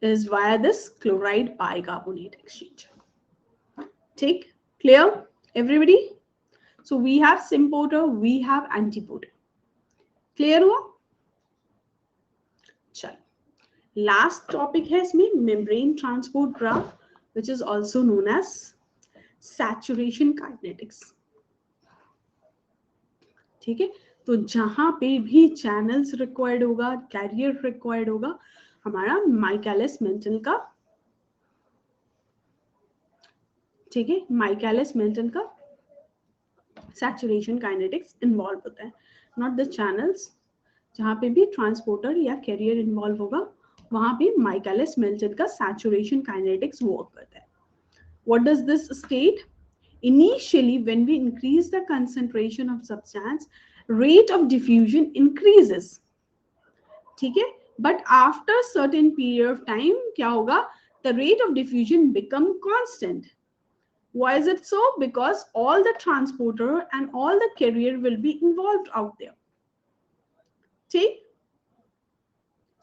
Speaker 1: is via this chloride bicarbonate exchange. Take clear everybody. So we have symporter, we have antiporter. Clear हुआ. चल, last topic है इसमें membrane transport graph, which is also known as saturation kinetics. ठीक है, तो जहां पे भी चैनल्स रिक्वायर्ड होगा, कैरियर रिक्वायर्ड होगा, हमारा माइकलिस मेंटन का, ठीक है, माइकलिस मेंटन का सैचुरेशन काइनेटिक्स इन्वॉल्व होता है. नॉट द चैनल्स, जहां पे भी ट्रांसपोर्टर या कैरियर इन्वॉल्व होगा वहां पे माइकलिस मेंटन का सैचुरेशन काइनेटिक्स वर्क करता है. What does this state, initially when we increase the concentration of substance, rate of diffusion increases. ठीक है, but after certain period of time क्या होगा, the rate of diffusion become constant. Why is it so? Because all the transporter and all the carrier will be involved out there. ठीक,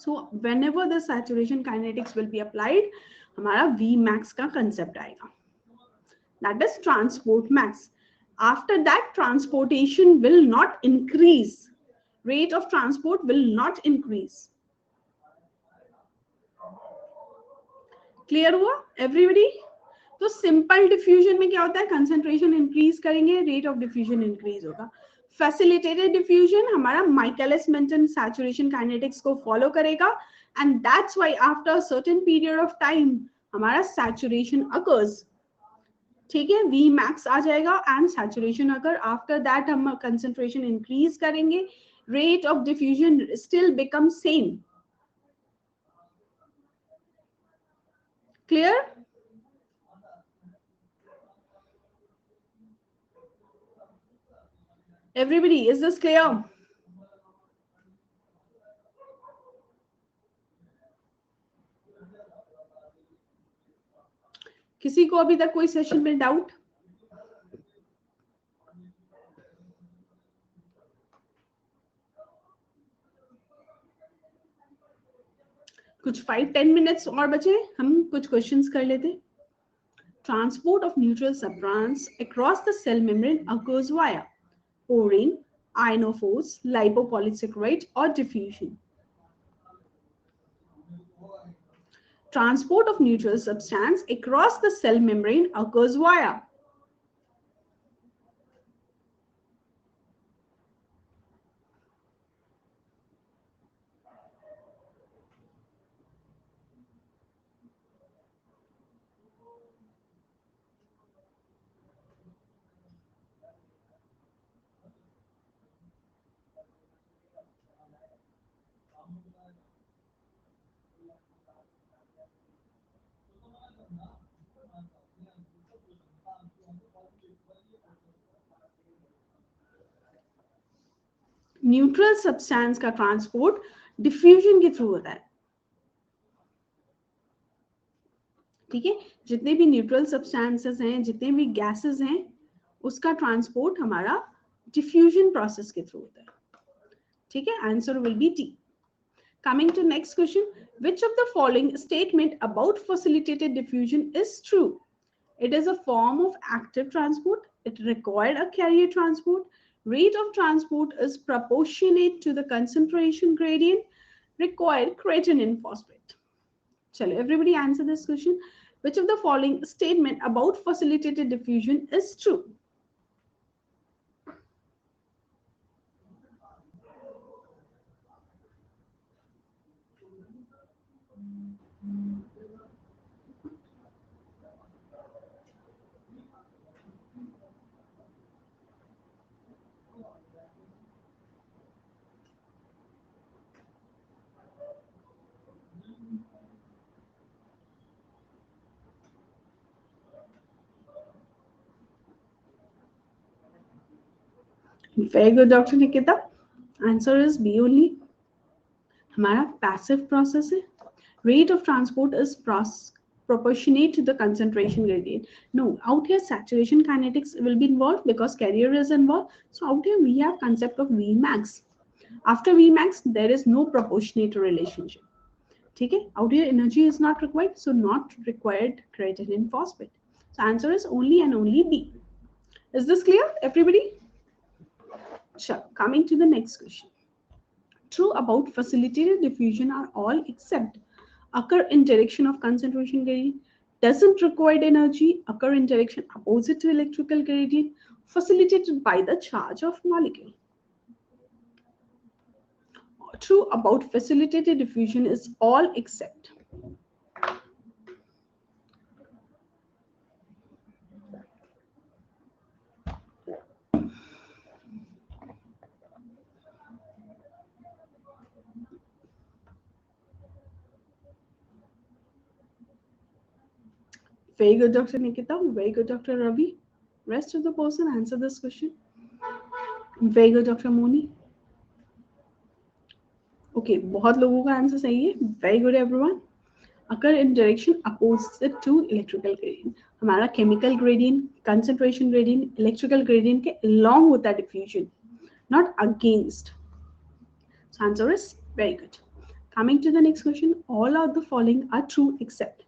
Speaker 1: so whenever the saturation kinetics will be applied, हमारा Vmax का concept आएगा. That is transport max. After that, transportation will not increase. Rate of transport will not increase. Clear हुआ everybody? तो simple diffusion में क्या होता है, concentration increase करेंगे, rate of diffusion increase होगा. Facilitated diffusion हमारा Michaelis-Menten saturation kinetics को follow करेगा, and that's why after a certain period of time हमारा saturation occurs. ठीक है, V max आ जाएगा एंड सैचुरेशन अगर आफ्टर दैट हम कंसंट्रेशन इंक्रीज करेंगे, rate of diffusion still become same. Clear? Everybody, is this clear? किसी को अभी तक कोई सेशन में डाउट? कुछ 5-10 मिनट्स और बचे, हम कुछ क्वेश्चंस कर लेते. Transport of neutral substance across the cell membrane occurs via pouring, ionophores, lipopolysaccharide or diffusion. Transport of neutral substance across the cell membrane occurs via neutral substance का transport diffusion के through होता है. ठीक है, जितने भी न्यूट्रल सब्सटेंसेस हैं, जितने भी गैसेस हैं, उसका ट्रांसपोर्ट हमारा डिफ्यूजन प्रोसेस के थ्रू होता है। ठीक है, answer will be D. Coming to next question, which of the following statement about facilitated diffusion is true? It is a form of active transport. It required a carrier transport. Rate of transport is proportionate to the concentration gradient. Required creatinine phosphate. Chalo, everybody answer this question. Which of the following statement about facilitated diffusion is true? Very good, Dr. Nikita. Answer is B only. हमारा passive process है. Rate of transport is proportionate to the concentration gradient. No, out here saturation kinetics will be involved because carrier is involved. So out here we have concept of Vmax. After Vmax, there is no proportionate relationship. ठीक है, out here energy is not required, so not required creatinine phosphate. So answer is only and only B. Is this clear, everybody? Sure. Coming to the next question. True about facilitated diffusion are all except occur in direction of concentration gradient, doesn't require energy, occur in direction opposite to electrical gradient, facilitated by the charge of molecule. True about facilitated diffusion is all except. Very good, Dr. Nikita. Very good, Dr. Ravi. Rest of the person answer this question. Very good, Dr. Moni. Okay, बहुत लोगों का answer सही है. Very good, everyone. Occur in direction opposite to electrical gradient. हमारा chemical gradient, concentration gradient, electrical gradient के along होता है diffusion, not against. So answer is very good. Coming to the next question, all of the following are true except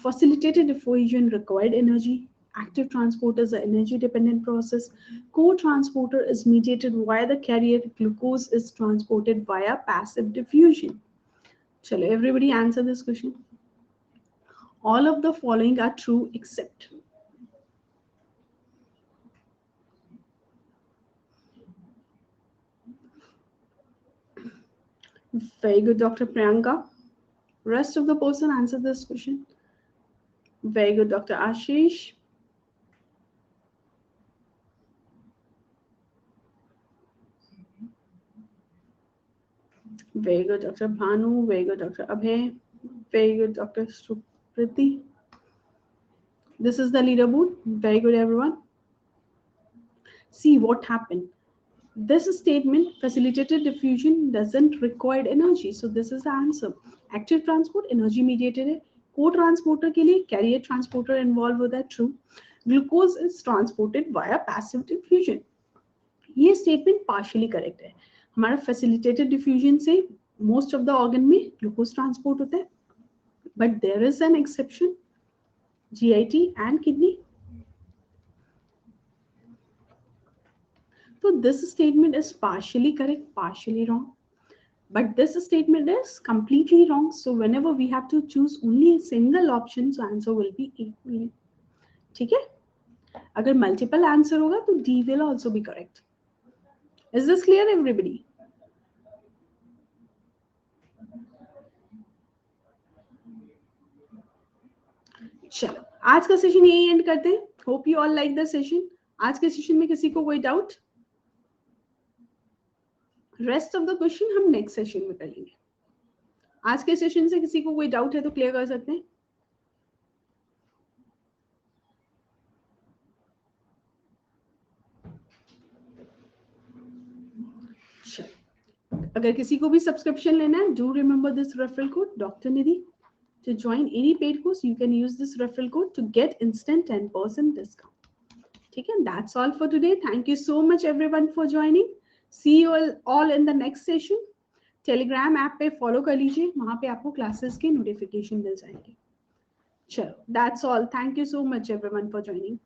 Speaker 1: facilitated diffusion required energy, active transporter is an energy dependent process, co-transporter is mediated via the carrier, glucose is transported via passive diffusion. Chalo, everybody answer this question. All of the following are true except. Very good, Dr. Priyanka. Rest of the person answer this question. Very good, Dr. Ashish. Very good, Dr. Bhanu. Very good, Dr. Abhay. Very good, Dr. Supriti. This is the leaderboard. Very good, everyone. See what happened. This statement, facilitated diffusion doesn't require energy. So this is the answer. Active transport, energy mediated है. Co-transporter के लिए carrier transporter involved होता है. True. Glucose is transported via passive diffusion. ये statement partially correct है. हमारा facilitated diffusion से most of the organ में glucose transport होता है. But there is an exception. GIT and kidney. So this statement is partially correct, partially wrong. But this statement is completely wrong. So whenever we have to choose only a single option, so answer will be A. ठीक है? अगर multiple answer होगा तो D will also be correct. Is this clear, everybody? चलो, आज का session यही and करते हैं. Hope you all like the session. आज के सेशन में किसी को कोई doubt? Rest of the question हम नेक्स्ट सेशन में करेंगे. आज के सेशन से किसी को कोई डाउट है तो क्लियर कर सकते हैं. अगर किसी को भी सब्सक्रिप्शन लेना है, do remember this referral code doctor Nidhi. to join any paid course, you can use this referral code to get instant 10% discount. ठीक है, that's all for today. Thank you so much everyone for joining. See you all in the next session. Telegram app पे follow कर लीजिए, वहां पे आपको classes के notification मिल जाएंगे. चलो, that's all. Thank you so much everyone for joining.